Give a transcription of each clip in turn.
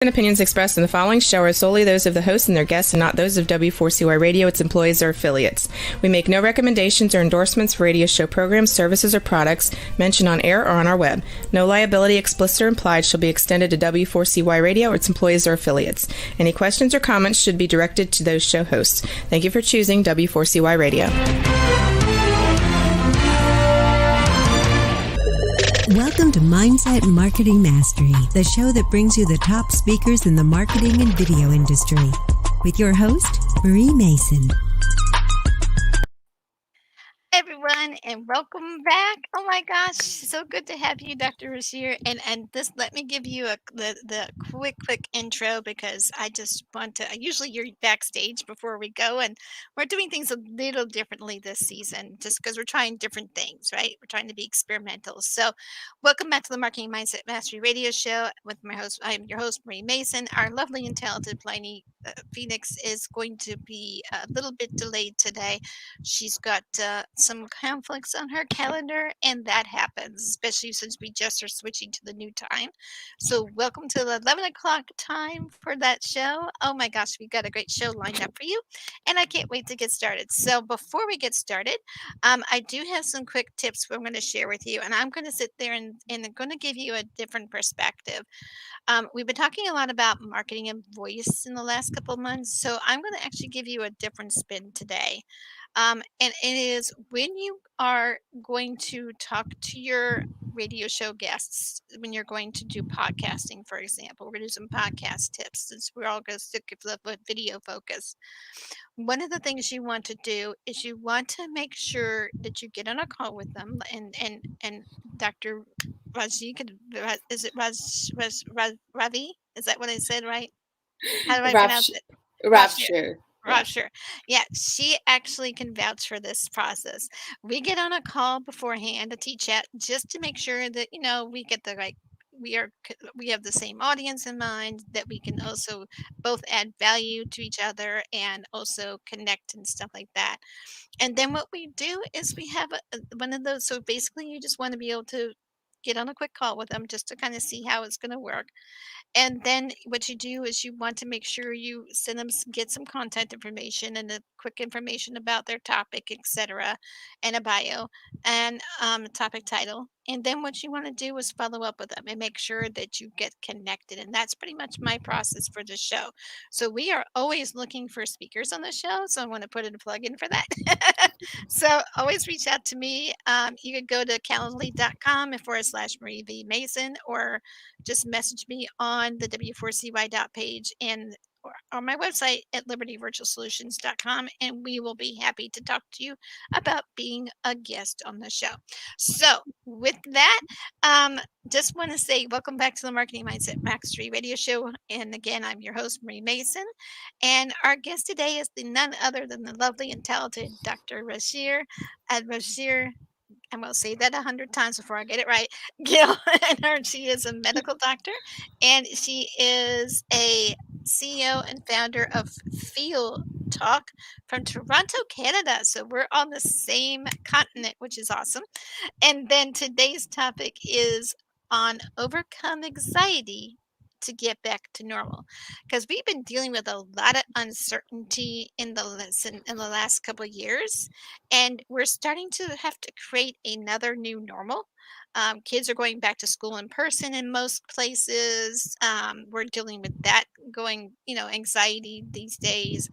And opinions expressed in the following show are solely those of the host and their guests and not those of W4CY Radio, its employees, or affiliates. We make no recommendations or endorsements for radio show programs, services, or products mentioned on air or on our web. No liability, explicit or implied, shall be extended to W4CY Radio or its employees or affiliates. Any questions or comments should be directed to those show hosts. Thank you for choosing W4CY Radio. Welcome to Mindset Marketing Mastery, the show that brings you the top speakers in the marketing and video industry. With your host, Marie Mason. Everyone, and welcome back. Oh my gosh, so good to have you, Dr. Ravshir. And this, let me give you the quick intro, because I just want to. Usually you're backstage before we go, and we're doing things a little differently this season, just because we're trying different things, right? We're trying to be experimental. So, welcome back to the Marketing Mindset Mastery Radio Show with my host. I am your host, Marie Mason. Our lovely and talented Plinny Phoenix is going to be a little bit delayed today. She's got some conflicts on her calendar, and that happens, especially since we just are switching to the new time. So welcome to the 11 o'clock time for that show. Oh my gosh, we got a great show lined up for you, and I can't wait to get started. So before we get started, I do have some quick tips I'm going to share with you, and I'm going to sit there and I'm going to give you a different perspective. We've been talking a lot about marketing and voice in the last couple of months, so I'm going to actually give you a different spin today. And it is when you are going to talk to your radio show guests, when you're going to do podcasting, for example. We're going to do some podcast tips since we're all going to stick with video focus. One of the things you want to do is you want to make sure that you get on a call with them, and Dr. Raji, is it Ravi? Is that what I said right? How do I pronounce it? Ravshir. Ravshir. Yeah, she actually can vouch for this process. We get on a call beforehand, a T-chat, just to make sure that, we get the right, we have the same audience in mind, that we can also both add value to each other and also connect and stuff like that. And then what we do is we have one of those. So basically, you just want to be able to get on a quick call with them just to kind of see how it's going to work. And then what you do is you want to make sure you send them, get some contact information and a quick information about their topic, etc., and a bio and topic title. And then what you want to do is follow up with them and make sure that you get connected. And that's pretty much my process for the show. So we are always looking for speakers on the show. So I want to put in a plug in for that. So always reach out to me. You could go to calendly.com/Marie V. Mason, or just message me on the W4CY page and or on my website at libertyvirtualsolutions.com, and we will be happy to talk to you about being a guest on the show. So with that, just want to say welcome back to the Marketing Mindset Mastery Radio Show. And again, I'm your host, Marie Mason. And our guest today is none other than the lovely and talented Dr. Ravshir Ravshir. I'm going to say that 100 times before I get it right. Gill, and she is a medical doctor, and she is a CEO and founder of Fealtalk from Toronto, Canada. So we're on the same continent, which is awesome. And then today's topic is on overcome anxiety to get back to normal, because we've been dealing with a lot of uncertainty in the last couple of years, and we're starting to have to create another new normal. Kids are going back to school in person in most places. We're dealing with that anxiety these days.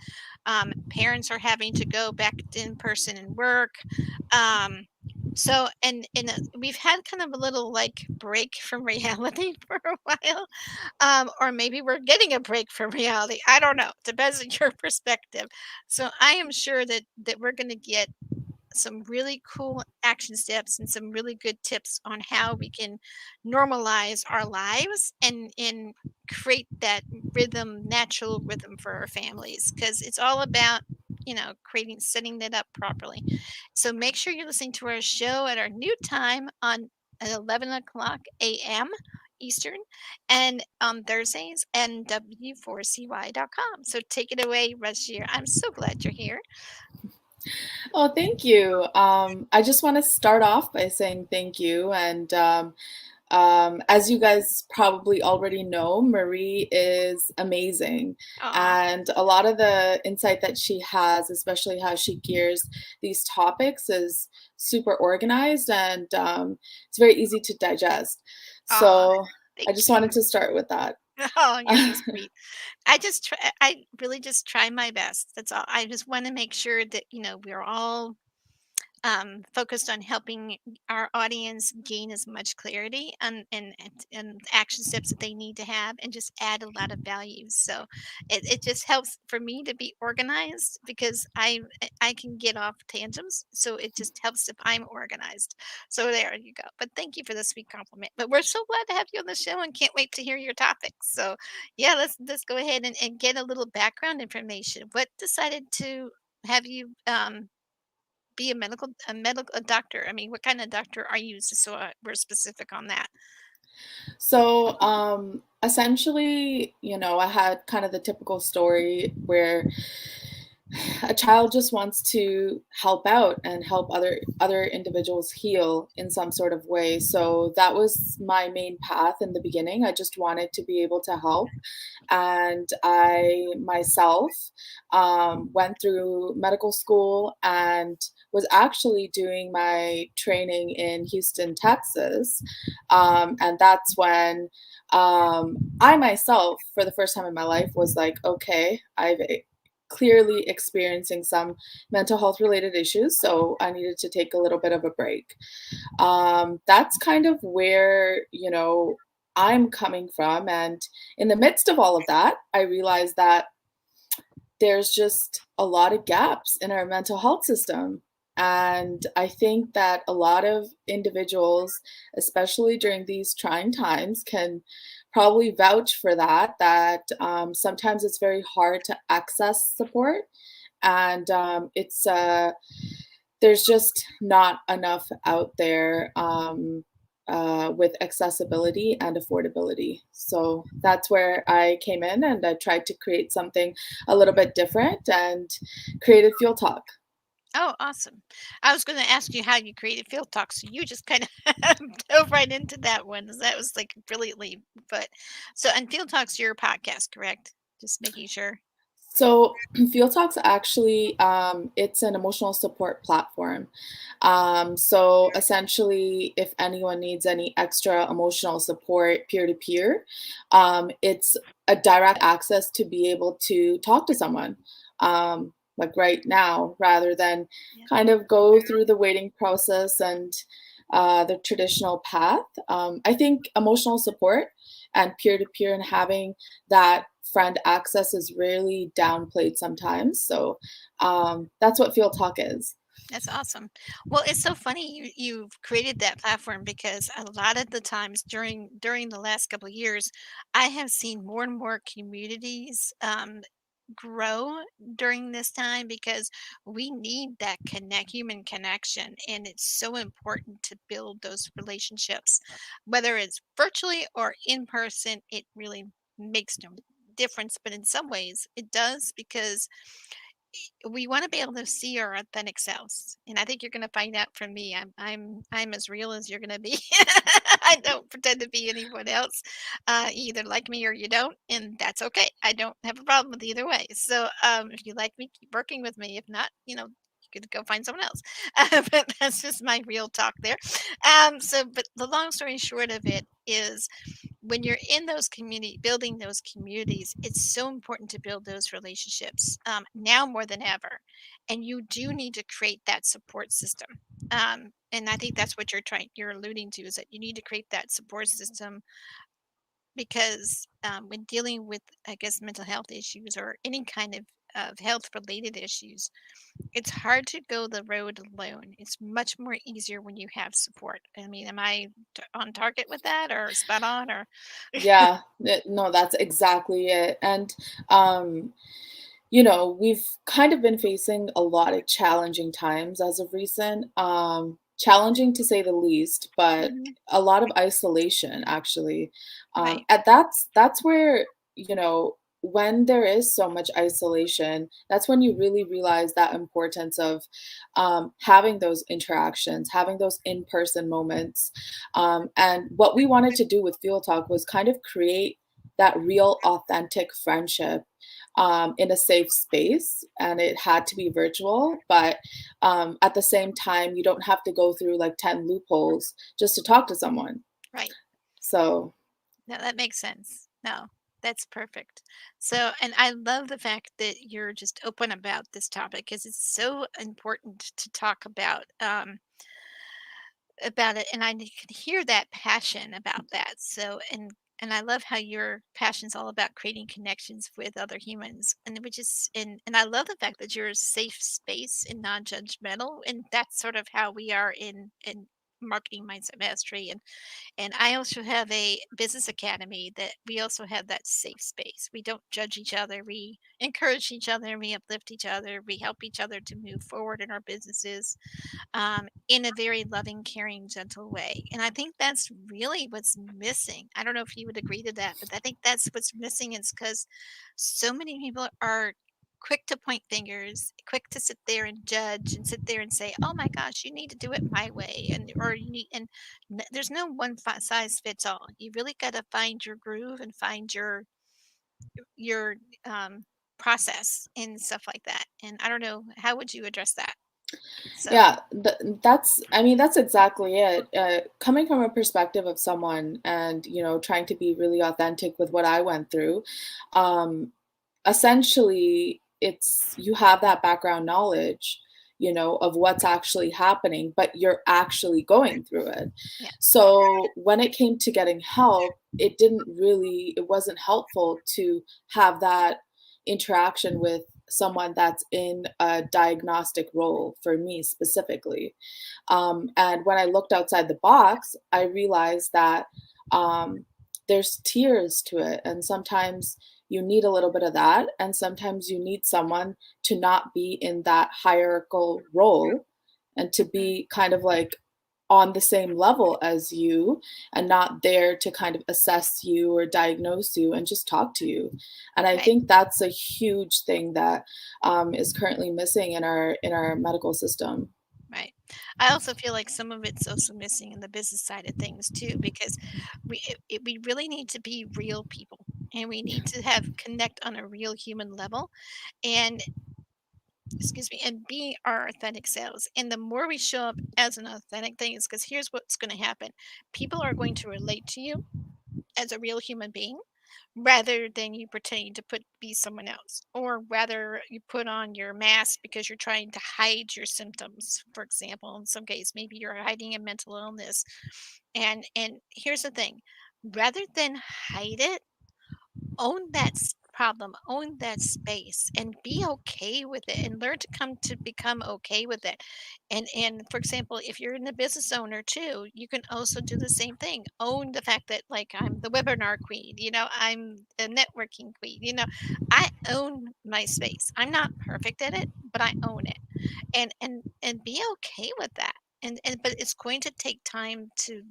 Parents are having to go back in person and work. So, and we've had kind of a little break from reality for a while, or maybe we're getting a break from reality. I don't know. Depends on your perspective. So I am sure that we're going to get some really cool action steps and some really good tips on how we can normalize our lives and create that natural rhythm for our families, because it's all about setting that up properly. So make sure you're listening to our show at our new time at 11 o'clock a.m. Eastern, and on Thursdays, and W4CY.com. So take it away, Ravshir. I'm so glad you're here. Oh, thank you. I just want to start off by saying thank you. And As you guys probably already know, Marie is amazing. Aw. And a lot of the insight that she has, especially how she gears these topics, is super organized and it's very easy to digest. Aw. So I Thank just you. wanted to start with that. Oh, you're so sweet. I really just try my best. That's all. I just want to make sure that, we're all focused on helping our audience gain as much clarity and action steps that they need to have and just add a lot of value. So it just helps for me to be organized because I can get off tangents. So it just helps if I'm organized. So there you go. But thank you for the sweet compliment. But we're so glad to have you on the show and can't wait to hear your topics. So yeah, let's go ahead and get a little background information. What decided to have you be a doctor? I mean, what kind of doctor are you? Just so we're specific on that. So, essentially, I had kind of the typical story where a child just wants to help out and help other individuals heal in some sort of way. So that was my main path in the beginning. I just wanted to be able to help, and I myself went through medical school and was actually doing my training in Houston, Texas, and that's when I myself, for the first time in my life, was like, okay, I've clearly experiencing some mental health related issues, so I needed to take a little bit of a break. That's kind of where, I'm coming from. And in the midst of all of that, I realized that there's just a lot of gaps in our mental health system. And I think that a lot of individuals, especially during these trying times, can probably vouch for that sometimes it's very hard to access support. And there's just not enough out there with accessibility and affordability. So that's where I came in and I tried to create something a little bit different and created Fuel Talk. Oh, awesome. I was going to ask you how you created Field Talk, so you just kind of dove right into that one. That was like brilliantly. But so, and Field Talk's your podcast, correct? Just making sure. So Fuel Talk's actually it's an emotional support platform. So essentially, if anyone needs any extra emotional support peer to peer, it's a direct access to be able to talk to someone. Like right now, rather than Yeah. kind of go through the waiting process and the traditional path. I think emotional support and peer to peer and having that friend access is really downplayed sometimes. So that's what Field Talk is. That's awesome. Well, it's so funny you've created that platform because a lot of the times during the last couple of years, I have seen more and more communities grow during this time because we need that human connection, and it's so important to build those relationships, whether it's virtually or in person. It really makes no difference, but in some ways it does because we want to be able to see our authentic selves, and I think you're going to find out from me. I'm as real as you're going to be. I don't pretend to be anyone else. You either like me or you don't, and that's okay. I don't have a problem with either way. So if you like me, keep working with me. If not, you could go find someone else. But that's just my real talk there. But the long story short of it is, when you're in those building those communities, it's so important to build those relationships now more than ever. And you do need to create that support system. And I think that's what you're alluding to, is that you need to create that support system because when dealing with, I guess, mental health issues or any kind of health related issues, it's hard to go the road alone. It's much more easier when you have support. I mean, am I on target with that, or spot on, or? Yeah, no, that's exactly it. And we've kind of been facing a lot of challenging times as of recent. Challenging to say the least, but Mhm. a lot of isolation actually. Right. And that's where, you know, when there is so much isolation, that's when you really realize that importance of having those interactions, having those in-person moments. And what we wanted to do with Fuel Talk was kind of create that real, authentic friendship in a safe space. And it had to be virtual, but at the same time, you don't have to go through like 10 loopholes just to talk to someone. Right. So, No, that makes sense. No, that's perfect. So, and I love the fact that you're just open about this topic because it's so important to talk about it, and I can hear that passion about that. So, and I love how your passion's all about creating connections with other humans, and which is and I love the fact that you're a safe space and non-judgmental, and that's sort of how we are in marketing mindset mastery. And I also have a business academy that we also have that safe space. We don't judge each other. We encourage each other. We uplift each other. We help each other to move forward in our businesses in a very loving, caring, gentle way. And I think that's really what's missing. I don't know if you would agree to that, but I think that's what's missing is because so many people are quick to point fingers, quick to sit there and judge and sit there and say, "Oh my gosh, you need to do it my way," and or you need and there's no one size fits all. You really got to find your groove and find your process and stuff like that. And I don't know, how would you address that? So yeah, I mean, that's exactly it. Coming from a perspective of someone and, trying to be really authentic with what I went through, um, essentially, you have that background knowledge, of what's actually happening, but you're actually going through it. yeah, So when it came to getting help, it wasn't helpful to have that interaction with someone that's in a diagnostic role for me specifically. And when I looked outside the box, I realized that um, there's tiers to it. And sometimes you need a little bit of that. And sometimes you need someone to not be in that hierarchical role and to be kind of like on the same level as you and not there to kind of assess you or diagnose you and just talk to you. And I right. think that's a huge thing that is currently missing in our medical system. Right. I also feel like some of it's also missing in the business side of things too, because we really need to be real people, and we need to have connect on a real human level, and excuse me, and be our authentic selves. And the more we show up as an authentic thing, is because here's what's going to happen: people are going to relate to you as a real human being rather than you pretending to be someone else, or rather you put on your mask because you're trying to hide your symptoms. For example, in some case maybe you're hiding a mental illness, and here's the thing: rather than hide it, own that problem, own that space, and be okay with it, and learn to come to become okay with it. And for example, if you're in a business owner too, you can also do the same thing. Own the fact that, like, I'm the webinar queen, I'm the networking queen, I own my space. I'm not perfect at it, but I own it, and be okay with that. And but it's going to take time to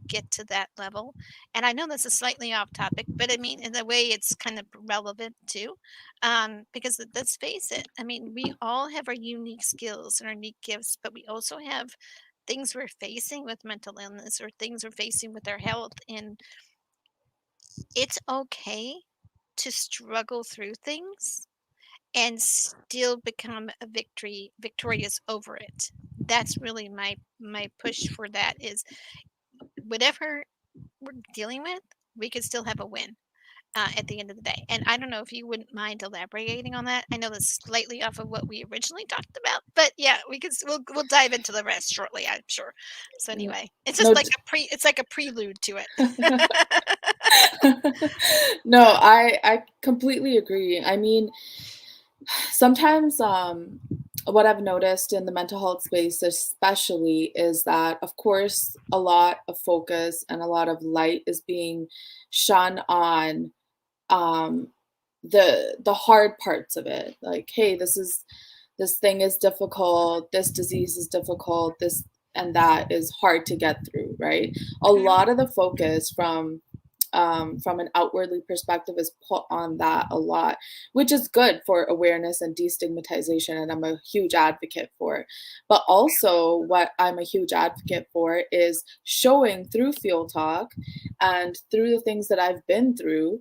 get to that level. And I know this is slightly off topic, but I mean, in a way it's kind of relevant too, because let's face it, I mean, we all have our unique skills and our unique gifts, but we also have things we're facing with mental illness, or things we're facing with our health, and it's okay to struggle through things and still become victorious over it. That's really my push for that, is whatever we're dealing with, we could still have a win at the end of the day. And I don't know if you wouldn't mind elaborating on that. I know that's slightly off of what we originally talked about, but yeah, we'll dive into the rest shortly, I'm sure. So anyway, it's just No, like it's like a prelude to it. no, I completely agree. I mean, sometimes what I've noticed in the mental health space especially is that, of course, a lot of focus and a lot of light is being shone on um, the hard parts of it. Like, hey, this thing is difficult, this disease is difficult, this and that is hard to get through, right? A Mhm. lot of the focus from from an outwardly perspective is put on that a lot, which is good for awareness and destigmatization, and I'm a huge advocate for it. But also what I'm a huge advocate for is showing through Fealtalk and through the things that I've been through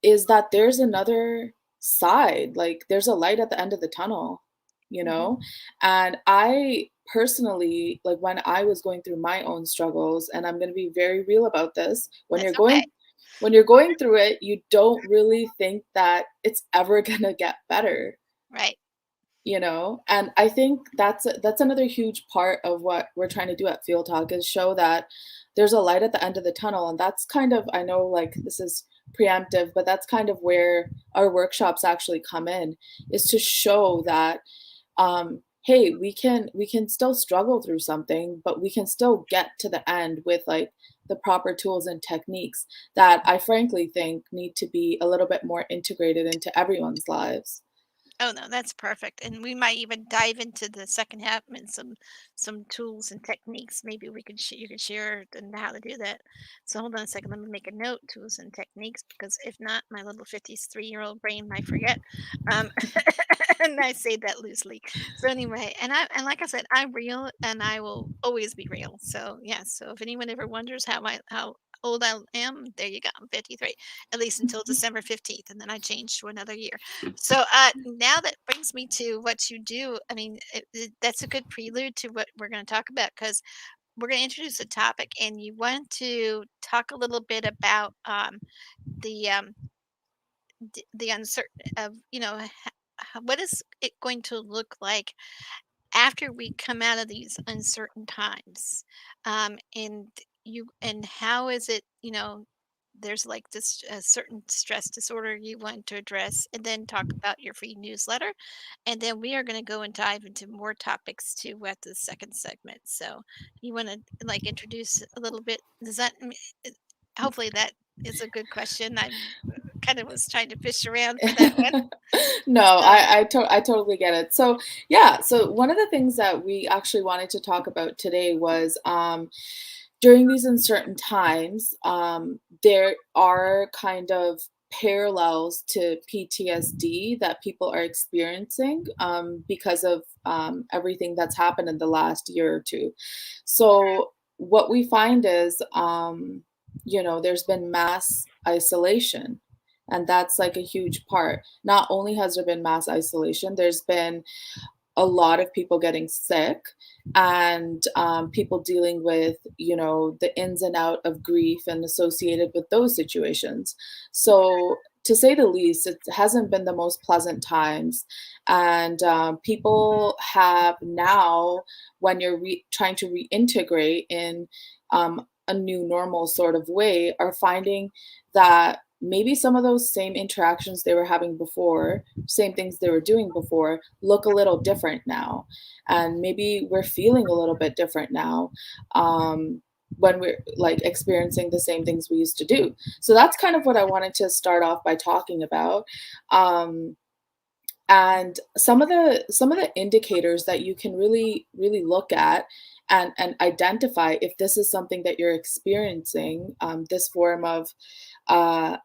is that there's another side, like there's a light at the end of the tunnel, you know? And I personally, like when I was going through my own struggles, and I'm going to be very real about this, That's okay. when you're going through it, you don't really think that it's ever going to get better. Right. You know, and I think that's another huge part of what we're trying to do at Fealtalk is show that there's a light at the end of the tunnel. And that's kind of, I know like this is preemptive, but that's kind of where our workshops actually come in, is to show that hey, we can still struggle through something, but we can still get to the end with like the proper tools and techniques that I frankly think need to be a little bit more integrated into everyone's lives. Oh no, that's perfect. And we might even dive into the second half and some tools and techniques. Maybe we could you could share and how to do that. So hold on a second. Let me make a note: tools and techniques, because if not, my little 53-year-old brain might forget. Um, and I say that loosely. So anyway, and like I said, I'm real, and I will always be real. So yeah. So if anyone ever wonders how old I am, there you go. I'm 53, at least until December 15th, and then I changed to another year. So now that brings me to what you do. I mean, that's a good prelude to what we're going to talk about, because we're going to introduce a topic, and you want to talk a little bit about the the uncertain of what is it going to look like after we come out of these uncertain times, and how is it, there's like this certain stress disorder you want to address, and then talk about your free newsletter, and then we are going to go and dive into more topics too at the second segment. So you want to like introduce a little bit? Does that hopefully that is a good question. I kind of was trying to fish around for that one. No, So I totally get it. So yeah, so one of the things that we actually wanted to talk about today was during these uncertain times, there are kind of parallels to PTSD that people are experiencing because of everything that's happened in the last year or two. So what we find is, there's been mass isolation. And that's like a huge part. Not only has there been mass isolation, there's been a lot of people getting sick, and people dealing with the ins and out of grief and associated with those situations. So to say the least, it hasn't been the most pleasant times, and people have now, when you're trying to reintegrate in a new normal sort of way, are finding that maybe some of those same interactions they were having before, same things they were doing before, look a little different now. And maybe we're feeling a little bit different now when we're like experiencing the same things we used to do. So that's kind of what I wanted to start off by talking about. And some of the indicators that you can really look at and identify if this is something that you're experiencing, this form of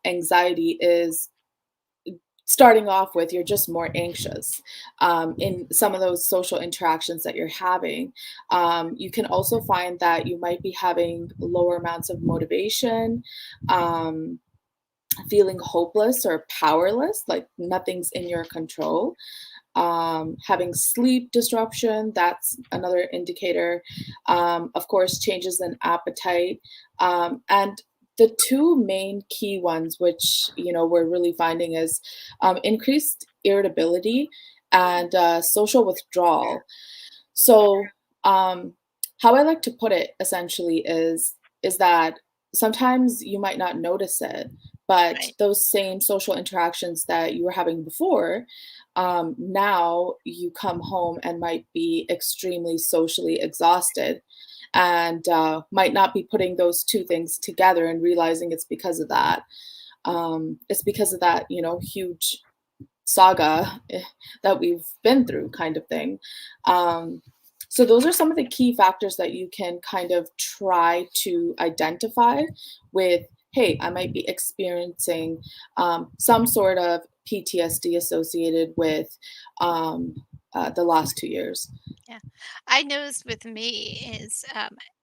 anxiety, is starting off with you're just more anxious in some of those social interactions that you're having. You can also find that you might be having lower amounts of motivation, feeling hopeless or powerless, like nothing's in your control. Having sleep disruption, that's another indicator. Of course, changes in appetite. And the two main key ones, which we're really finding, is increased irritability and social withdrawal. So how I like to put it essentially is that sometimes you might not notice it, but right. those same social interactions that you were having before, now you come home and might be extremely socially exhausted, and might not be putting those two things together and realizing it's because of that. It's because of that, huge saga that we've been through, kind of thing. So those are some of the key factors that you can kind of try to identify with hey, I might be experiencing some sort of PTSD associated with the last 2 years. Yeah. I noticed with me is,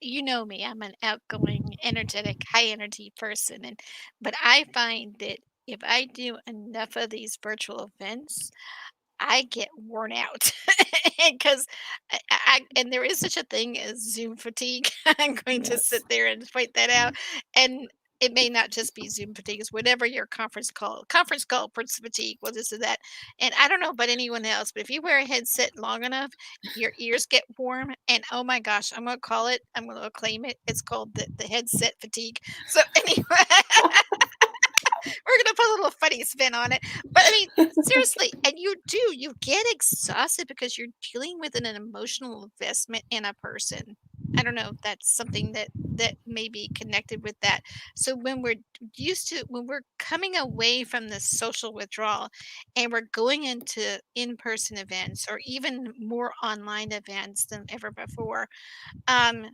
you know me, I'm an outgoing, energetic, high energy person. But I find that if I do enough of these virtual events, I get worn out because and there is such a thing as Zoom fatigue. I'm going to Yes. sit there and point that out, and it may not just be Zoom fatigue, it's whatever your conference call fatigue, we'll just do that. And I don't know about anyone else, but if you wear a headset long enough, your ears get warm, and oh my gosh, I'm gonna claim it. It's called the headset fatigue. So anyway, we're gonna put a little funny spin on it. But I mean, seriously, and you get exhausted because you're dealing with an emotional investment in a person. I don't know if that's something that may be connected with that. So when we're coming away from this social withdrawal and we're going into in-person events or even more online events than ever before, um,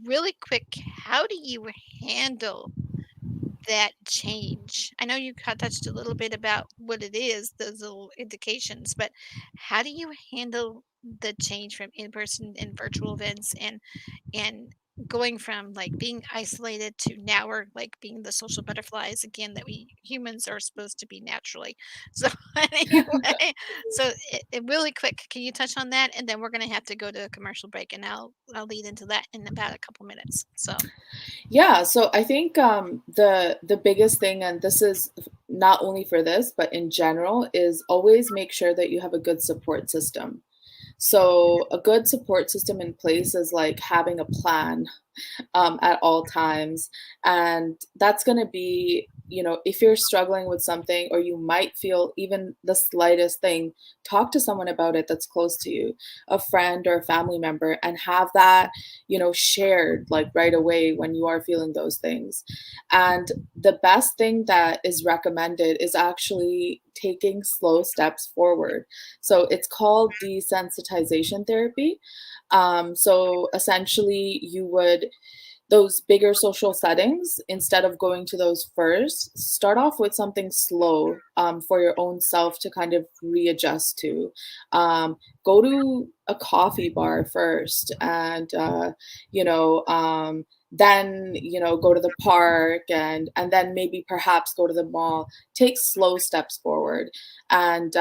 really quick, how do you handle that change? I know you touched a little bit about what it is, those little indications, but how do you handle the change from in-person and virtual events and going from like being isolated to now we're like being the social butterflies again that we humans are supposed to be naturally. So anyway, so really quick, can you touch on that? And then we're going to have to go to a commercial break, and I'll lead into that in about a couple minutes. So Yeah, so I think the biggest thing, and this is not only for this, but in general, is always make sure that you have a good support system. So a good support system in place is like having a plan at all times. And that's going to be, if you're struggling with something or you might feel even the slightest thing, talk to someone about it that's close to you, a friend or a family member, and have that, shared like right away when you are feeling those things. And the best thing that is recommended is actually taking slow steps forward. So it's called desensitization therapy. So essentially those bigger social settings, instead of going to those first, start off with something slow for your own self to kind of readjust to. Go to a coffee bar first and, then, go to the park and then maybe perhaps go to the mall. Take slow steps forward and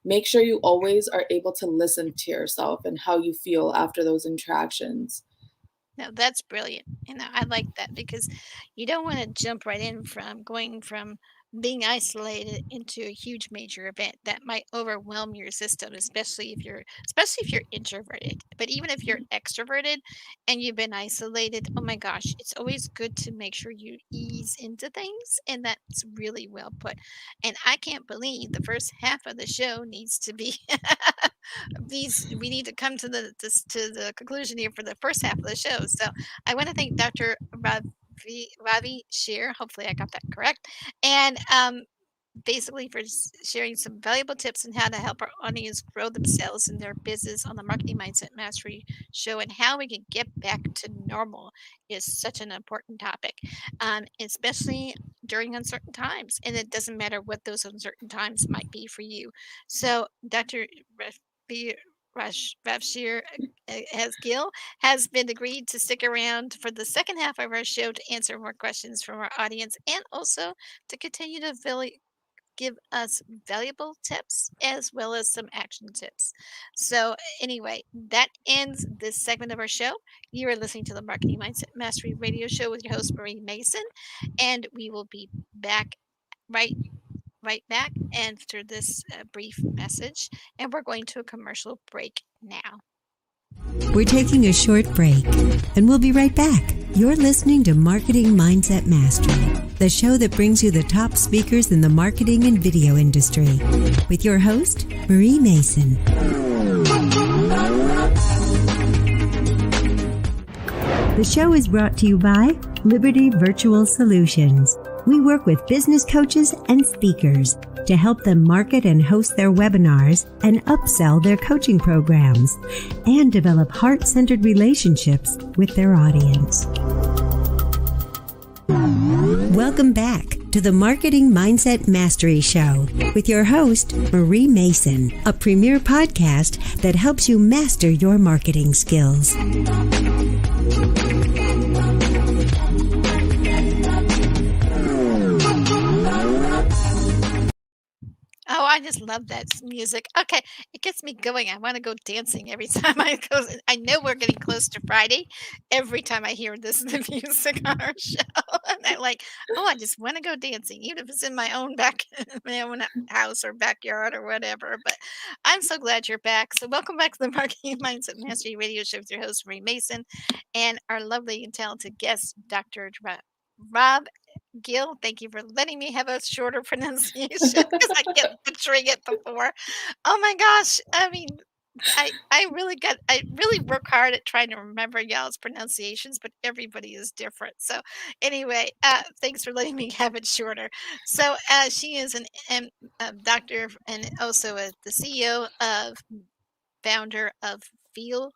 make sure you always are able to listen to yourself and how you feel after those interactions. no, that's brilliant. I like that because you don't want to jump right in from going from being isolated into a huge major event that might overwhelm your system, especially if you're introverted. But even if you're extroverted and you've been isolated, oh my gosh, it's always good to make sure you ease into things, and that's really well put. And I can't believe the first half of the show needs to be we need to come to the conclusion here for the first half of the show. So I want to thank Dr. Ravi Shear, hopefully I got that correct, and basically for sharing some valuable tips on how to help our audience grow themselves and their business on the Marketing Mindset Mastery Show, and how we can get back to normal is such an important topic, especially during uncertain times. And it doesn't matter what those uncertain times might be for you. So Dr. Ravshir Gill has been agreed to stick around for the second half of our show to answer more questions from our audience and also to continue to give us valuable tips as well as some action tips. So anyway, that ends this segment of our show. You are listening to the Marketing Mindset Mastery Radio Show with your host, Marie Mason, and we will be back right back after this brief message, and we're going to a commercial break now. We're taking a short break, and we'll be right back. You're listening to Marketing Mindset Mastery, the show that brings you the top speakers in the marketing and video industry, with your host, Marie Mason. The show is brought to you by Liberty Virtual Solutions. We work with business coaches and speakers to help them market and host their webinars and upsell their coaching programs and develop heart-centered relationships with their audience. Welcome back to the Marketing Mindset Mastery Show with your host, Marie Mason, a premier podcast that helps you master your marketing skills. Oh, I just love that music. Okay, it gets me going. I want to go dancing every time I go. I know we're getting close to Friday. Every time I hear this the music on our show, and I'm like, oh, I just want to go dancing, even if it's in my own my own house or backyard or whatever. But I'm so glad you're back. So welcome back to the Marketing Mindset Mastery Radio Show with your host Marie Mason and our lovely and talented guest, Dr. Rob Gill. Thank you for letting me have a shorter pronunciation because I kept butchering it before. Oh my gosh. I mean, I really work hard at trying to remember y'all's pronunciations, but everybody is different. So anyway, thanks for letting me have it shorter. So she is a doctor and also the CEO of Founder of Fealtalk.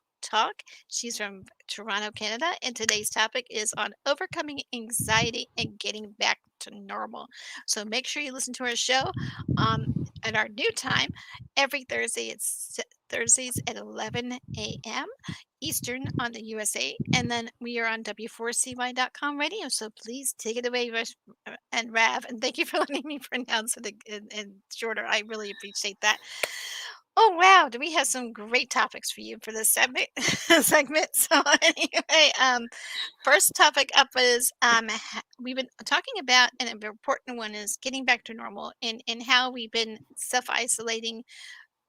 She's from Toronto, Canada, and today's topic is on overcoming anxiety and getting back to normal. So make sure you listen to our show at our new time every Thursday. It's Thursdays at 11 a.m. Eastern on the USA, and then we are on W4CY.com radio. So please take it away, and Rav. And thank you for letting me pronounce it in shorter. I really appreciate that. Oh wow, do we have some great topics for you for this segment? segment. So anyway, first topic up is we've been talking about, and an important one is getting back to normal, and how we've been self isolating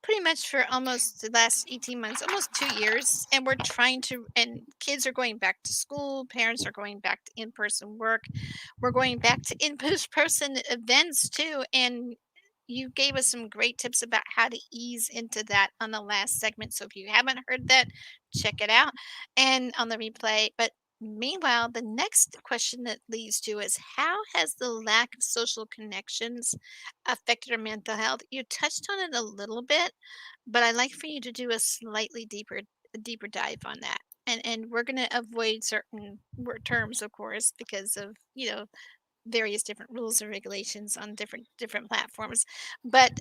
pretty much for almost the last 18 months, almost 2 years. And we're trying to, and kids are going back to school, parents are going back to in person work, we're going back to in person events too. And you gave us some great tips about how to ease into that on the last segment. So if you haven't heard that, check it out and on the replay. But meanwhile, the next question that leads to is how has the lack of social connections affected our mental health? You touched on it a little bit, but I'd like for you to do a deeper dive on that. And we're going to avoid certain terms, of course, because of, various different rules and regulations on different platforms. But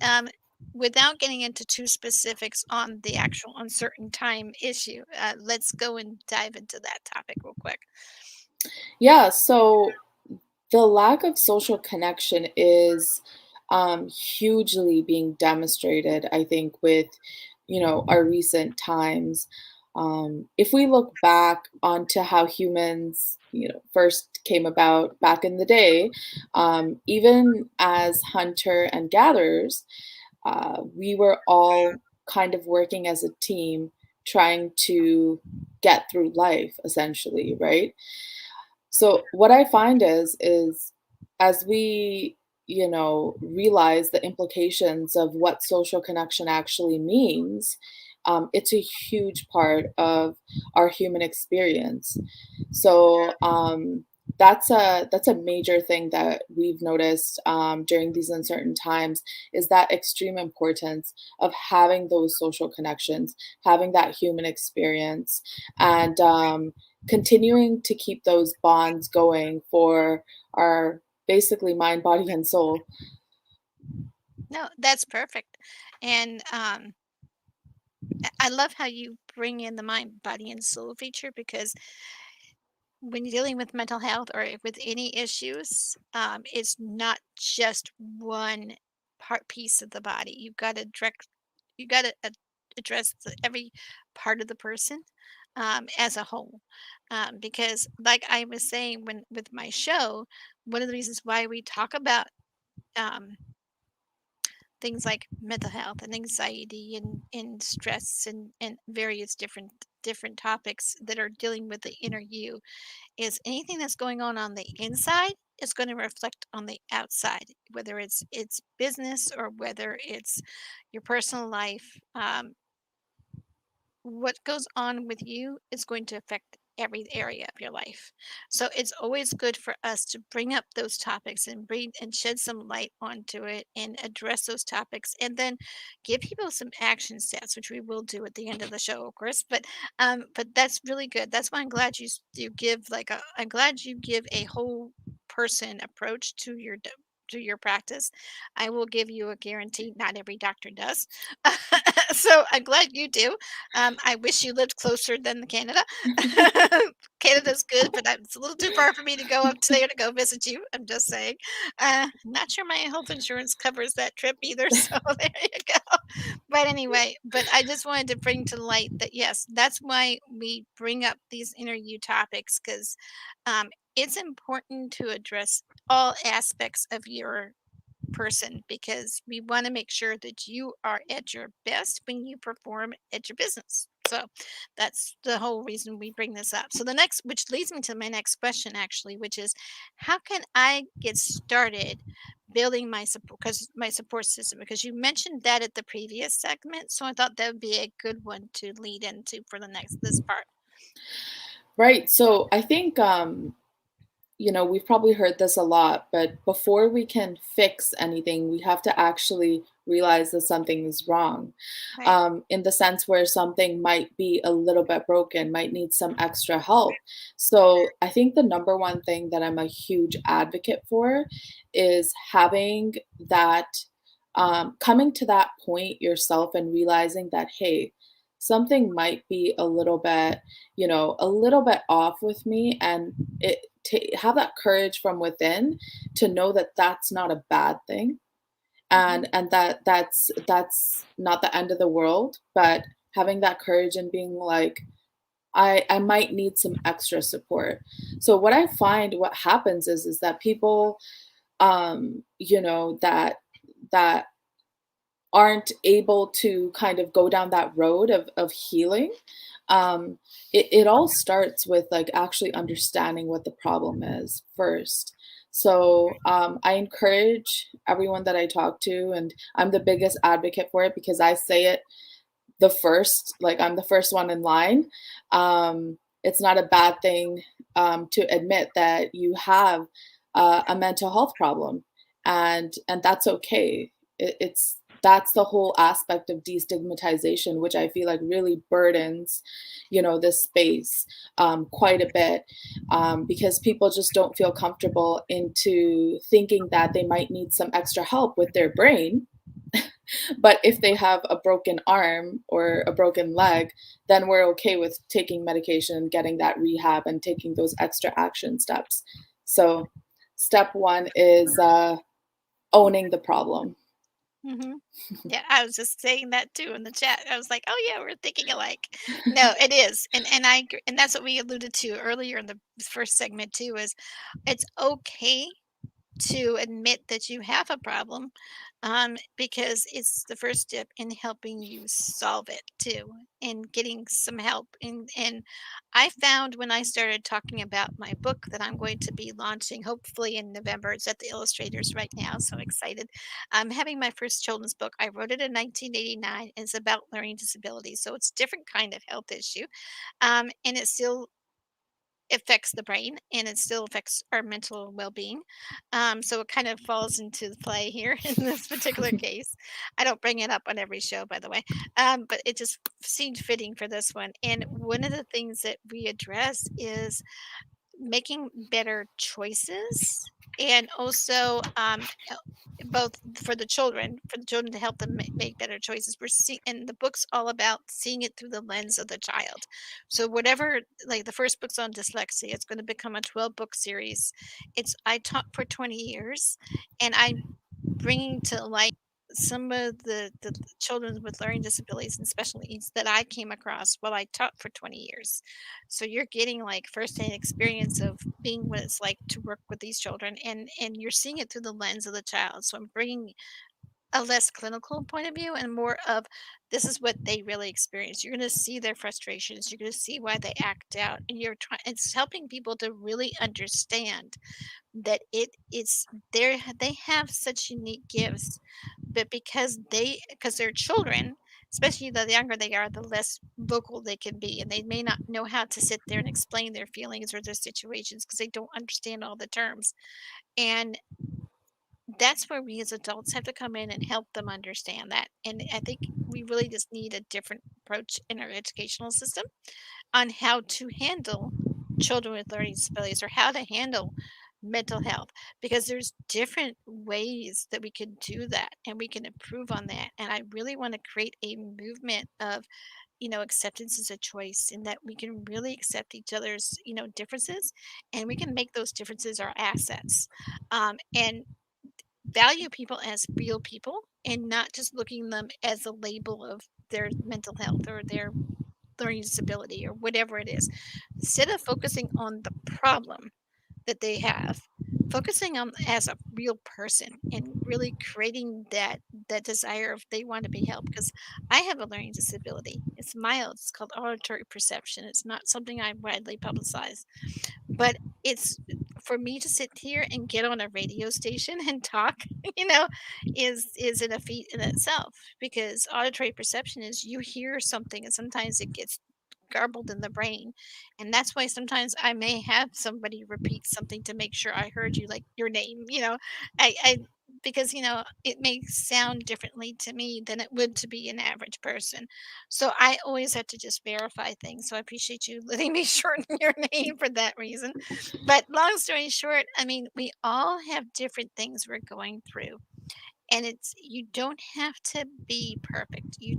without getting into too specifics on the actual uncertain time issue, let's go and dive into that topic real quick. Yeah, so the lack of social connection is hugely being demonstrated, I think, with, our recent times. If we look back onto how humans, first came about back in the day, even as hunter and gatherers, we were all kind of working as a team, trying to get through life, essentially, right? So what I find is as we, realize the implications of what social connection actually means, it's a huge part of our human experience. So that's a major thing that we've noticed during these uncertain times, is that extreme importance of having those social connections, having that human experience, and continuing to keep those bonds going for our basically mind, body, and soul. No, that's perfect. And I love how you bring in the mind, body, and soul feature, because when you're dealing with mental health or with any issues, it's not just one piece of the body. You got to address every part of the person as a whole. Because, like I was saying, when with my show, one of the reasons why we talk about um, things like mental health and anxiety and stress and various different topics that are dealing with the inner you, is anything that's going on the inside is going to reflect on the outside, whether it's business or whether it's your personal life. What goes on with you is going to affect every area of your life. So it's always good for us to bring up those topics and bring and shed some light onto it and address those topics, and then give people some action steps, which we will do at the end of the show, of course. But that's really good. That's why I'm glad you give I'm glad you give a whole person approach to your practice, I will give you a guarantee. Not every doctor does. So I'm glad you do. I wish you lived closer than Canada. Canada's good, but it's a little too far for me to go up there to go visit you. I'm just saying. Not sure my health insurance covers that trip either. So there you go. But anyway, but I just wanted to bring to light that yes, that's why we bring up these interview topics because um, it's important to address all aspects of your person because we want to make sure that you are at your best when you perform at your business. So that's the whole reason we bring this up. So the next, which leads me to my next question, actually, which is how can I get started building my support system? Because you mentioned that at the previous segment, so I thought that would be a good one to lead into for this part. Right. So I think we've probably heard this a lot, but before we can fix anything, we have to actually realize that something is wrong. Right. In the sense where something might be a little bit broken, might need some extra help. So I think the number one thing that I'm a huge advocate for is having that, coming to that point yourself and realizing that, hey, something might be a little bit off with me, and have that courage from within to know that that's not a bad thing, Mhm. and that's not the end of the world, but having that courage and being like, I might need some extra support. So what I find what happens is that people that aren't able to kind of go down that road of healing, it all starts with like actually understanding what the problem is first. So I encourage everyone that I talk to, and I'm the biggest advocate for it because I say it the first, like I'm the first one in line. It's not a bad thing to admit that you have a mental health problem, and that's okay. It's that's the whole aspect of destigmatization, which I feel like really burdens, this space quite a bit, because people just don't feel comfortable into thinking that they might need some extra help with their brain. But if they have a broken arm or a broken leg, then we're okay with taking medication, getting that rehab, and taking those extra action steps. So, step one is owning the problem. Mhm. Yeah, I was just saying that too in the chat. I was like, "Oh yeah, we're thinking alike." No, it is, and I agree, and that's what we alluded to earlier in the first segment too. Is it's okay to admit that you have a problem, because it's the first step in helping you solve it too, and getting some help. And I found when I started talking about my book that I'm going to be launching hopefully in November. It's at the illustrators right now, so I'm excited. I'm having my first children's book. I wrote it in 1989. And it's about learning disabilities, so it's a different kind of health issue, and it still affects the brain and it still affects our mental well-being. So it kind of falls into play here in this particular case. I don't bring it up on every show, by the way, but it just seemed fitting for this one. And one of the things that we address is making better choices and also both for the children to help them make better choices. We're seeing, and the book's all about seeing it through the lens of the child. So whatever, like the first book's on dyslexia, it's going to become a 12-book series. I taught for 20 years, and I'm bringing to light some of the children with learning disabilities and special needs that I came across while I taught for 20 years. So you're getting like firsthand experience of being what it's like to work with these children, and you're seeing it through the lens of the child. So I'm bringing a less clinical point of view and more of this is what they really experience. You're going to see their frustrations. You're going to see why they act out, and you're trying. It's helping people to really understand that they have such unique gifts, but because they're children, especially the younger they are, the less vocal they can be, and they may not know how to sit there and explain their feelings or their situations because they don't understand all the terms. And that's where we as adults have to come in and help them understand that. And I think we really just need a different approach in our educational system on how to handle children with learning disabilities or how to handle mental health, because there's different ways that we can do that and we can improve on that. And I really want to create a movement of, acceptance is a choice, and that we can really accept each other's, differences, and we can make those differences our assets. And value people as real people, and not just looking them as a label of their mental health or their learning disability or whatever it is. Instead of focusing on the problem that they have, focusing on as a real person and really creating that desire if they want to be helped. Because I have a learning disability. It's mild. It's called auditory perception. It's not something I widely publicize, but it's for me to sit here and get on a radio station and talk, you know, is a feat in itself, because auditory perception is you hear something and sometimes it gets garbled in the brain. And that's why sometimes I may have somebody repeat something to make sure I heard you, like your name, I because it may sound differently to me than it would to be an average person. So I always have to just verify things. So I appreciate you letting me shorten your name for that reason. But long story short, I mean, we all have different things we're going through. And you don't have to be perfect. You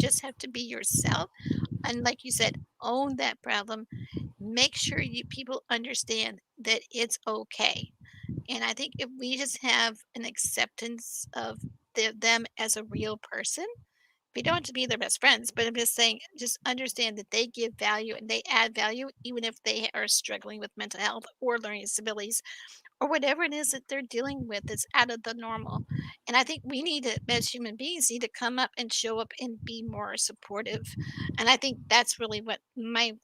just have to be yourself. And like you said, own that problem. Make sure you people understand that it's okay. And I think if we just have an acceptance of them as a real person, we don't have to be their best friends, but I'm just saying, just understand that they give value and they add value, even if they are struggling with mental health or learning disabilities or whatever it is that they're dealing with that's out of the normal. And I think we need to, as human beings, need to come up and show up and be more supportive. And I think that's really what my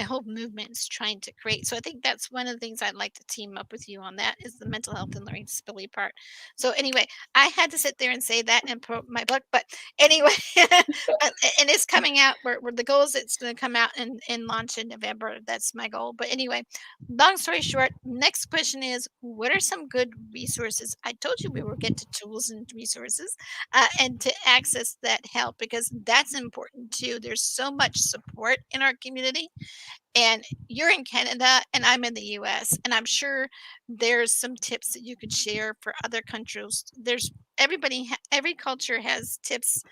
whole movement is trying to create. So I think that's one of the things I'd like to team up with you on, that is the mental health and learning disability part. So anyway, I had to sit there and say that and promote my book, but anyway, and it's coming out. Where the goal is, it's going to come out and launch in November. That's my goal. But anyway, long story short, next question is, what are some good resources? I told you we will get to tools and resources, and to access that help, because that's important too. There's so much support in our community, and you're in Canada and I'm in the US, and I'm sure there's some tips that you could share for other countries. Every culture has tips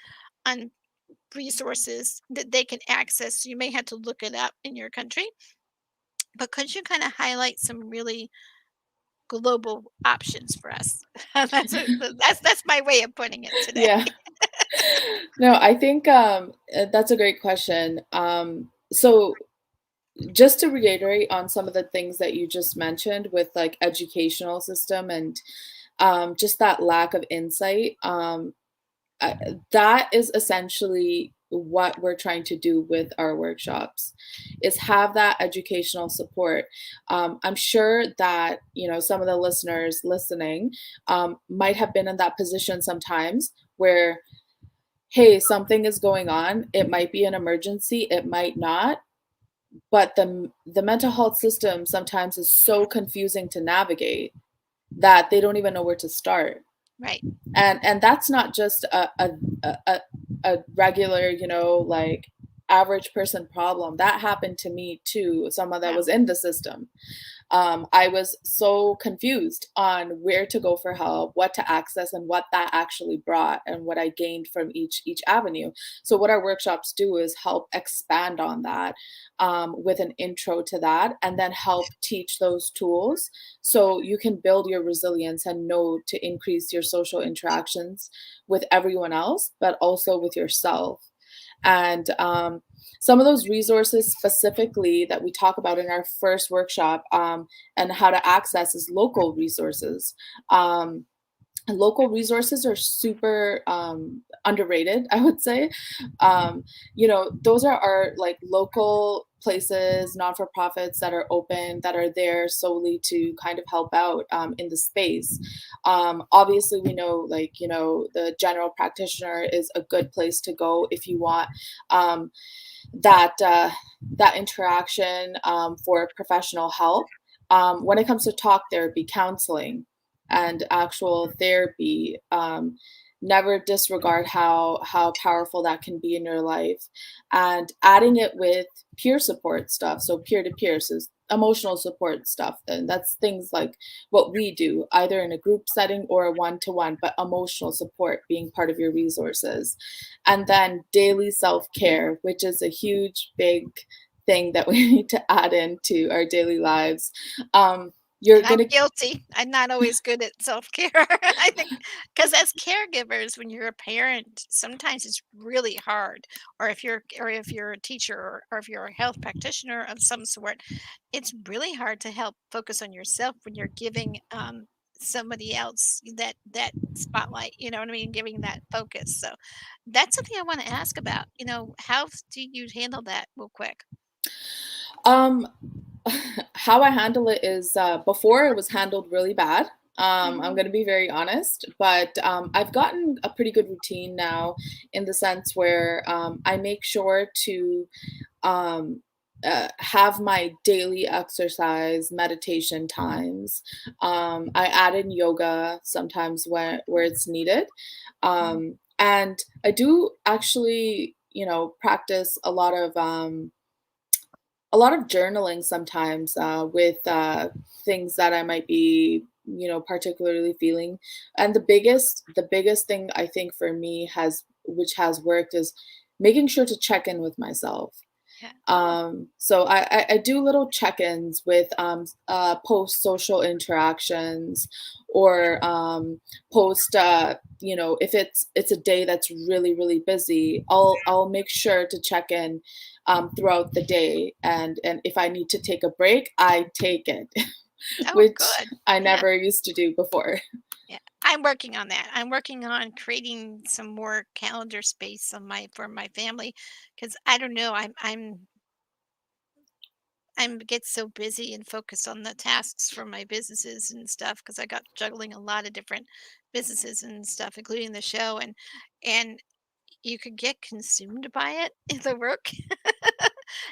on resources that they can access. So you may have to look it up in your country, but could you kind of highlight some really global options for us? That's my way of putting it today. Yeah. No, I think that's a great question. So just to reiterate on some of the things that you just mentioned with like educational system and just that lack of insight, that is essentially what we're trying to do with our workshops, is have that educational support. I'm sure that some of the listeners listening might have been in that position sometimes where, hey, something is going on. It might be an emergency, it might not, but the mental health system sometimes is so confusing to navigate that they don't even know where to start. Right. And that's not just a regular, like average person problem. That happened to me too, someone that was in the system. I was so confused on where to go for help, what to access, and what that actually brought, and what I gained from each avenue. So what our workshops do is help expand on that with an intro to that, and then help teach those tools so you can build your resilience and know to increase your social interactions with everyone else, but also with yourself. And some of those resources specifically that we talk about in our first workshop and how to access is local resources. Local resources are super underrated, I would say. Those are our like local places, non-for-profits that are open, that are there solely to kind of help out in the space. Obviously, we know the general practitioner is a good place to go if you want that interaction for professional help. When it comes to talk therapy, counseling, and actual therapy, never disregard how powerful that can be in your life, and adding it with peer support stuff. So peer to peer, so emotional support stuff, then that's things like what we do, either in a group setting or a one-to-one, but emotional support being part of your resources. And then daily self-care, which is a huge, big thing that we need to add into our daily lives. You're And I'm gonna guilty. I'm not always good at self-care. I think because as caregivers, when you're a parent, sometimes it's really hard. Or if you're a teacher or if you're a health practitioner of some sort, it's really hard to help focus on yourself when you're giving somebody else that spotlight. You know what I mean? Giving that focus. So that's something I want to ask about. How do you handle that real quick? um how I handle it is, before it was handled really bad. I'm Mhm. going to be very honest, but I've gotten a pretty good routine now, in the sense where I make sure to um, have my daily exercise, meditation times. I add in yoga sometimes where it's needed. And I do actually, practice a lot of journaling sometimes, with things that I might be, particularly feeling. And the biggest thing I think for me which has worked, is making sure to check in with myself. Yeah. Oh, So I do little check-ins with post-social interactions, or post if it's a day that's really really busy, I'll make sure to check in throughout the day, and if I need to take a break, I take it, oh, which good. I Yeah. never used to do before. Yeah, I'm working on that. I'm working on creating some more calendar space on my for my family because I don't know. I'm get so busy and focused on the tasks for my businesses and stuff because I got juggling a lot of different businesses and stuff, including the show and you could get consumed by it in the work.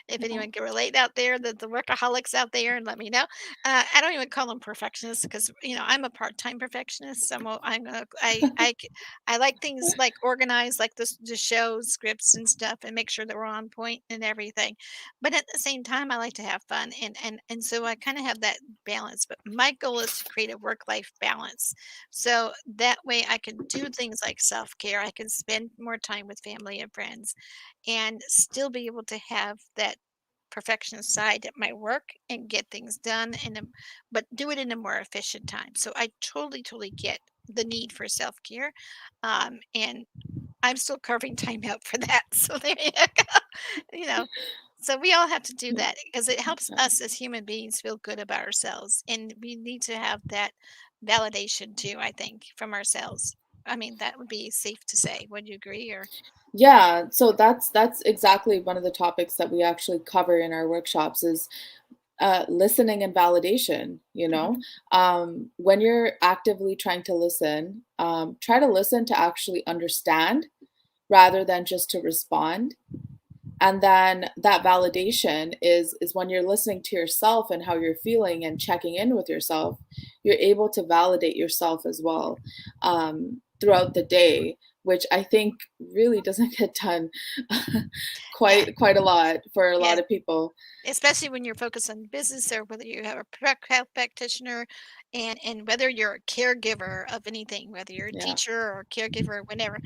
If anyone can relate out there, the workaholics out there, and let me know. I don't even call them perfectionists because I'm a part-time perfectionist. So I like things like organized, like the show scripts and stuff, and make sure that we're on point and everything. But at the same time, I like to have fun, and so I kind of have that balance. But my goal is to create a work-life balance, so that way I can do things like self-care. I can spend more time with family and friends and still be able to have that perfectionist side at my work and get things done but do it in a more efficient time. So I totally, totally get the need for self-care. And I'm still carving time out for that. So there you go. You know, so we all have to do that because it helps Yeah. us as human beings feel good about ourselves. And we need to have that validation too, I think, from ourselves. I mean, that would be safe to say. Would you agree? Or Yeah, so that's exactly one of the topics that we actually cover in our workshops, is listening and validation. Mhm. When you're actively trying to listen, try to listen to actually understand rather than just to respond. And then that validation is when you're listening to yourself and how you're feeling and checking in with yourself, you're able to validate yourself as well, throughout the day, which I think really doesn't get done Yeah, quite a lot for a yeah. lot of people. Especially when you're focused on business or whether you have a health practitioner and whether you're a caregiver of anything, whether you're a Yeah. teacher or a caregiver or whatever,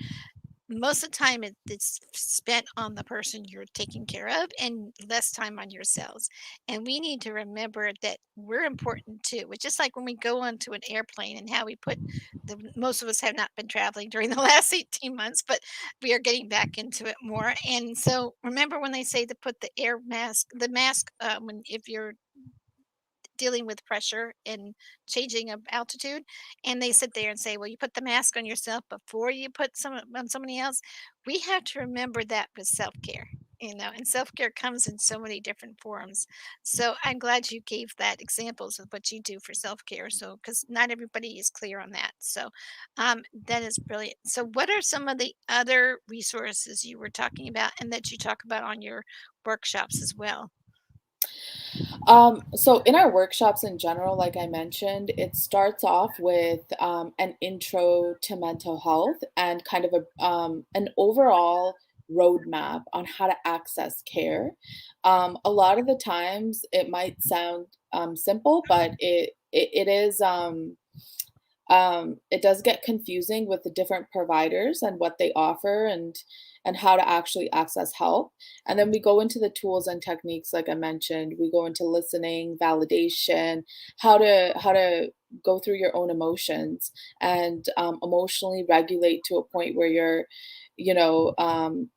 most of the time it's spent on the person you're taking care of and less time on yourselves. And we need to remember that we're important too. It's just like when we go onto an airplane and how we put most of us have not been traveling during the last 18 months, but we are getting back into it more. And so remember when they say to put the mask, when if you're dealing with pressure and changing of altitude, and they sit there and say, "Well, you put the mask on yourself before you put some on somebody else." We have to remember that with self-care, and self-care comes in so many different forms. So I'm glad you gave that examples of what you do for self-care. So because not everybody is clear on that. So that is brilliant. So what are some of the other resources you were talking about and that you talk about on your workshops as well? So in our workshops in general, like I mentioned, it starts off with an intro to mental health and kind of an overall roadmap on how to access care. A lot of the times it might sound simple, but it is. It does get confusing with the different providers and what they offer and how to actually access help. And then we go into the tools and techniques, like I mentioned. We go into listening, validation, how to go through your own emotions and emotionally regulate to a point where you're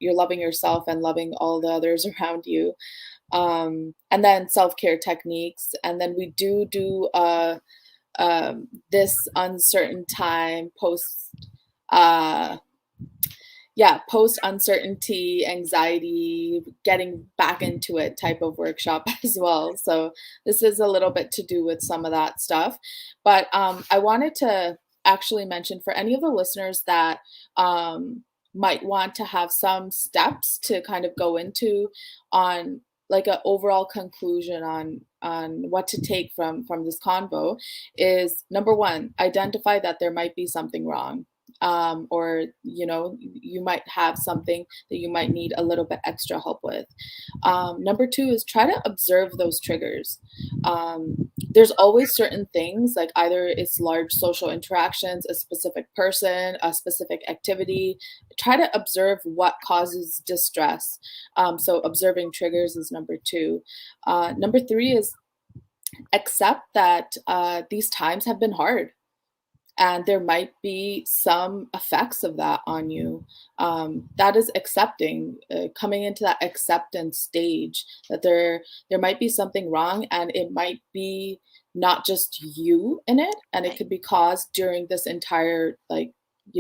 loving yourself and loving all the others around you. And then self-care techniques. And then we do this uncertain time uh post uncertainty anxiety, getting back into it type of workshop as well. So this is a little bit to do with some of that stuff. But I wanted to actually mention for any of the listeners that might want to have some steps to kind of go into on like an overall conclusion on what to take from this convo is number one, identify that there might be something wrong, or you might have something that you might need a little bit extra help with. Number two is try to observe those triggers. There's always certain things, like either it's large social interactions, a specific person, a specific activity. Try to observe what causes distress. So observing triggers is number two. Number three is accept that these times have been hard and there might be some effects of that on you. That is accepting, coming into that acceptance stage that there might be something wrong, and it might be not just you in it, and it could be caused during this entire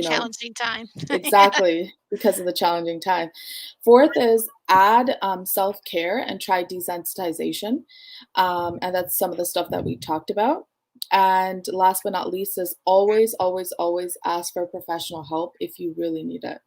Challenging time. exactly, because of the challenging time. Fourth is add self-care and try desensitization, and that's some of the stuff that we talked about. And last but not least is always, always, always ask for professional help if you really need it.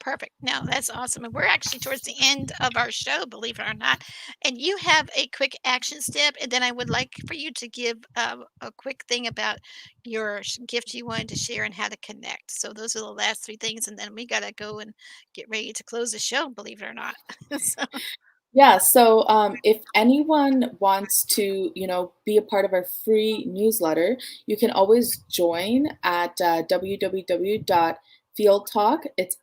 Perfect. No, that's awesome. And we're actually towards the end of our show, believe it or not. And you have a quick action step. And then I would like for you to give a quick thing about your gift you wanted to share and how to connect. So those are the last three things. And then we got to go and get ready to close the show, believe it or not. So, Yeah, so if anyone wants to, be a part of our free newsletter, you can always join at www.fealtalk. It's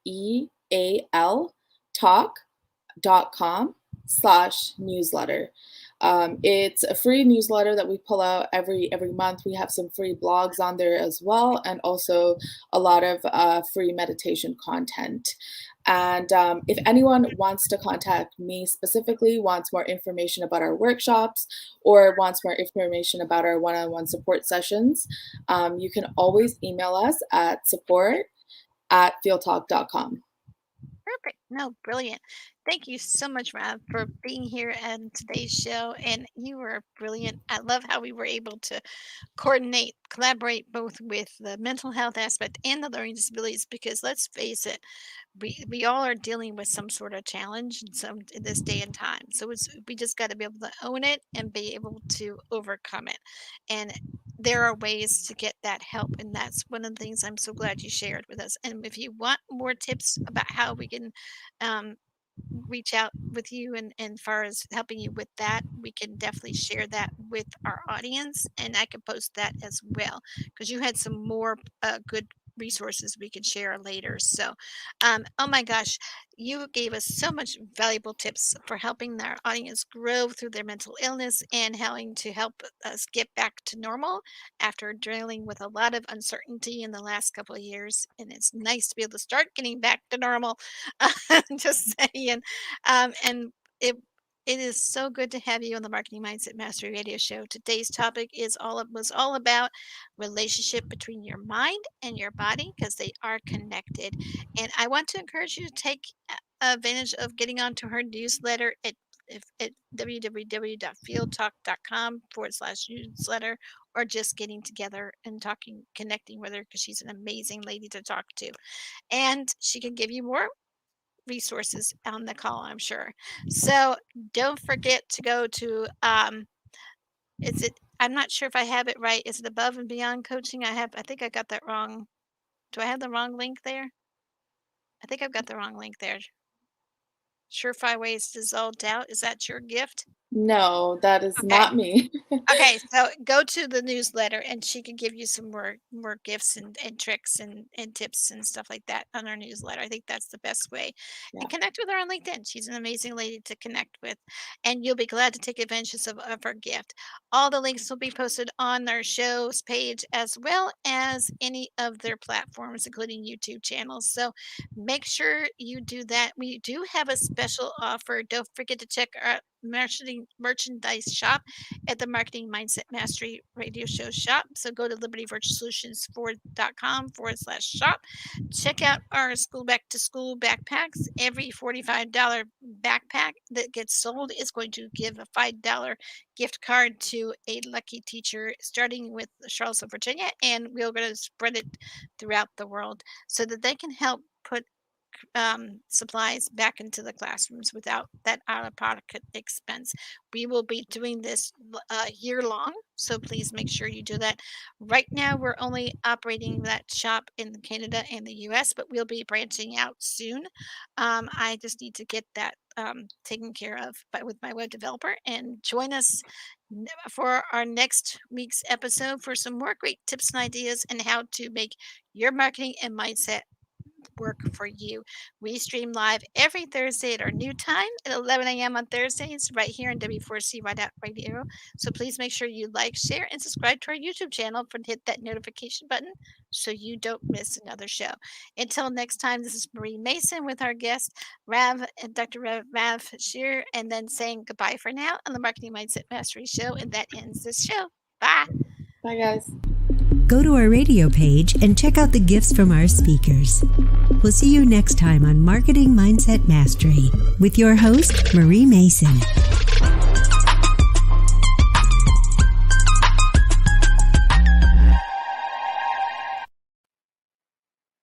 FEAL talk.com/newsletter. It's a free newsletter that we pull out every month. We have some free blogs on there as well, and also a lot of free meditation content. And if anyone wants to contact me specifically, wants more information about our workshops, or wants more information about our one-on-one support sessions, you can always email us at support@fealtalk.com. perfect. No, brilliant. Thank you so much, Rob, for being here on today's show. And you were brilliant. I love how we were able to collaborate both with the mental health aspect and the learning disabilities, because let's face it, we all are dealing with some sort of challenge in this day and time. So we just got to be able to own it and be able to overcome it. And there are ways to get that help, and that's one of the things I'm so glad you shared with us. And if you want more tips about how we can um, reach out with you and far as helping you with that, we can definitely share that with our audience, and I can post that as well, because you had some more good resources we can share later. So oh my gosh, you gave us so much valuable tips for helping our audience grow through their mental illness and helping to help us get back to normal after dealing with a lot of uncertainty in the last couple of years. And it's nice to be able to start getting back to normal. Just saying. And it is so good to have you on the Marketing Mindset Mastery Radio Show. Today's topic was all about relationship between your mind and your body, because they are connected. And I want to encourage you to take advantage of getting onto her newsletter at www.fealtalk.com/newsletter, or just getting together and connecting with her, because she's an amazing lady to talk to. And she can give you more resources on the call, I'm sure. So don't forget to go to is it I'm not sure if I have it right. Is it Above and Beyond Coaching? I think I got that wrong. Do I have the wrong link there? I think think I've got the wrong link there. Surefire ways to dissolve doubt. Is that your gift? No, that is Okay. not me. Okay, so go to the newsletter and she can give you some more gifts and tricks and tips and stuff like that on our newsletter. I think that's the best way. Yeah. And connect with her on LinkedIn. She's an amazing lady to connect with. And you'll be glad to take advantage of her gift. All the links will be posted on their show's page as well as any of their platforms, including YouTube channels. So make sure you do that. We do have a special offer. Don't forget to check our merchandise shop at the Marketing Mindset Mastery Radio Show shop. So go to libertyvirtualsolutions.com/shop. Check out our school back to school backpacks. Every $45 backpack that gets sold is going to give a $5 gift card to a lucky teacher, starting with Charlottesville, Virginia, and we're going to spread it throughout the world so that they can help put supplies back into the classrooms without that out-of-pocket expense. We will be doing this year long, so please make sure you do that. Right now, we're only operating that shop in Canada and the US, but we'll be branching out soon. I just need to get that taken care of with my web developer, and join us for our next week's episode for some more great tips and ideas and how to make your marketing and mindset work for you. We stream live every Thursday at our new time at 11 a.m. on Thursdays right here on W4CY Radio. So please make sure you like, share, and subscribe to our YouTube channel and hit that notification button so you don't miss another show. Until next time, this is Marie Mason with our guest, Dr. Ravshir, and then saying goodbye for now on the Marketing Mindset Mastery Show. And that ends this show. Bye. Bye, guys. Go to our radio page and check out the gifts from our speakers. We'll see you next time on Marketing Mindset Mastery with your host, Marie Mason.